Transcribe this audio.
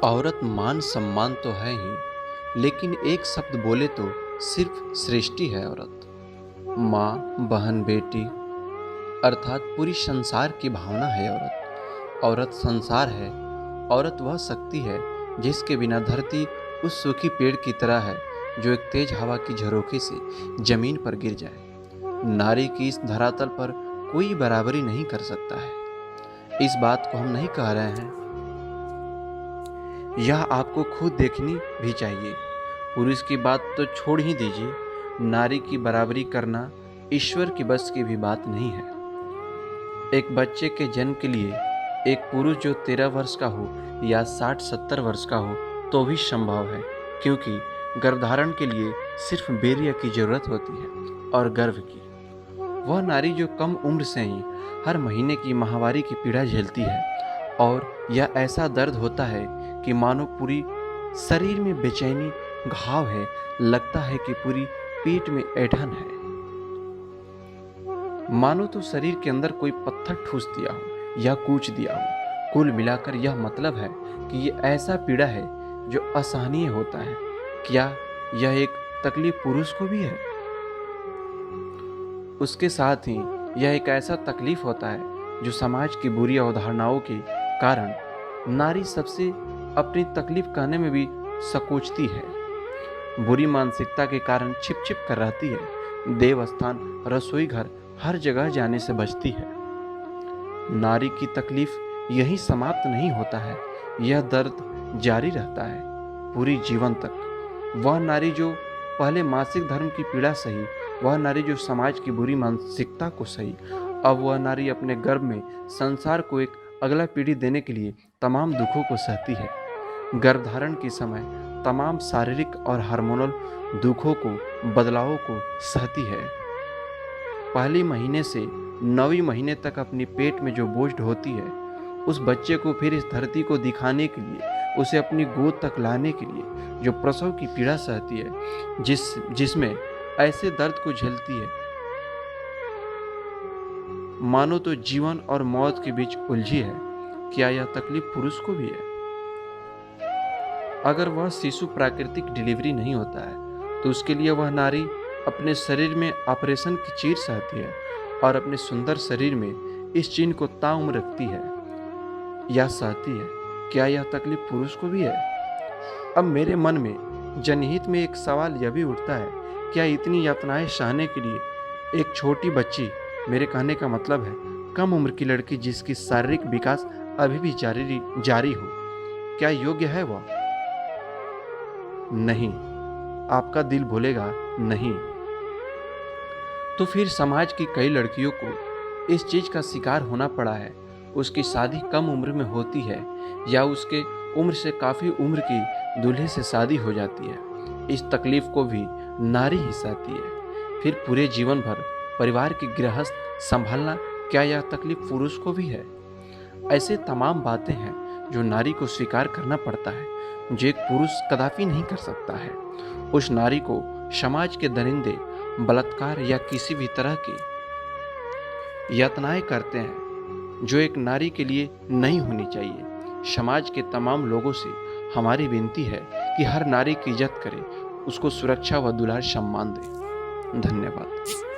औरत मान सम्मान तो है ही, लेकिन एक शब्द बोले तो सिर्फ सृष्टि है औरत। माँ, बहन, बेटी अर्थात पूरी संसार की भावना है औरत। औरत संसार है। औरत वह शक्ति है जिसके बिना धरती उस सूखी पेड़ की तरह है जो एक तेज हवा की झरोखे से जमीन पर गिर जाए। नारी की इस धरातल पर कोई बराबरी नहीं कर सकता है। इस बात को हम नहीं कह रहे हैं, यह आपको खुद देखनी भी चाहिए। पुरुष की बात तो छोड़ ही दीजिए, नारी की बराबरी करना ईश्वर की बस की भी बात नहीं है। एक बच्चे के जन्म के लिए एक पुरुष जो 13 वर्ष का हो या 60-70 वर्ष का हो तो भी संभव है, क्योंकि गर्भधारण के लिए सिर्फ वीर्य की जरूरत होती है और गर्भ की। वह नारी जो कम उम्र से ही हर महीने की माहवारी की पीड़ा झेलती है, और यह ऐसा दर्द होता है कि मानो पूरी शरीर में बेचैनी, घाव है, लगता है कि पूरी पीठ में ऐंठन है, मानो तो शरीर के अंदर कोई पत्थर ठूस दिया हो या कूच दिया हो। कुल मिलाकर यह मतलब है कि ये ऐसा पीड़ा है जो असहनीय होता है। क्या यह एक तकलीफ पुरुष को भी है? उसके साथ ही यह एक ऐसा तकलीफ होता है जो समाज की बुरी अवधारणाओं के कारण नारी सबसे अपनी तकलीफ कहने में भी संकोचती है। बुरी मानसिकता के कारण छिप छिप कर रहती है। देवस्थान, रसोई घर, हर जगह जाने से बचती है। नारी की तकलीफ यही समाप्त नहीं होता है, यह दर्द जारी रहता है पूरी जीवन तक। वह नारी जो पहले मासिक धर्म की पीड़ा सही, वह नारी जो समाज की बुरी मानसिकता को सही, अब वह नारी अपने गर्भ में संसार को एक अगला पीढ़ी देने के लिए तमाम दुखों को सहती है। गर्भधारण के समय तमाम शारीरिक और हार्मोनल दुखों को, बदलावों को सहती है। पहले महीने से 9वें महीने तक अपनी पेट में जो बोझ ढोती है, उस बच्चे को फिर इस धरती को दिखाने के लिए, उसे अपनी गोद तक लाने के लिए जो प्रसव की पीड़ा सहती है, जिसमें ऐसे दर्द को झेलती है मानो तो जीवन और मौत के बीच उलझी है। क्या यह तकलीफ पुरुष को भी है? अगर वह शिशु प्राकृतिक डिलीवरी नहीं होता है तो उसके लिए वह नारी अपने शरीर में ऑपरेशन की चीर सहती है और अपने सुंदर शरीर में इस चीन को ताउम्र रखती है या सहती है। क्या यह तकलीफ पुरुष को भी है? अब मेरे मन में जनहित में एक सवाल यह भी उठता है, क्या इतनी यातनाएं सहने के लिए एक छोटी बच्ची, मेरे कहने का मतलब है कम उम्र की लड़की जिसकी शारीरिक विकास अभी भी जारी हो, क्या योग्य है वह? नहीं। आपका दिल बोलेगा नहीं। तो फिर समाज की कई लड़कियों को इस चीज का शिकार होना पड़ा है। उसकी शादी कम उम्र में होती है या उसके उम्र से काफी उम्र की दूल्हे से शादी हो जाती है। इस तकलीफ को भी नारी ही सहती है। फिर पूरे जीवन भर परिवार की गृहस्थ संभालना, क्या यह तकलीफ पुरुष को भी है? ऐसे तमाम बातें हैं जो नारी को स्वीकार करना पड़ता है, जो एक पुरुष कदापि नहीं कर सकता है। उस नारी को समाज के दरिंदे बलात्कार या किसी भी तरह की यातनाएं करते हैं जो एक नारी के लिए नहीं होनी चाहिए। समाज के तमाम लोगों से हमारी विनती है कि हर नारी की इज्जत करें, उसको सुरक्षा व दुलार सम्मान दें। धन्यवाद।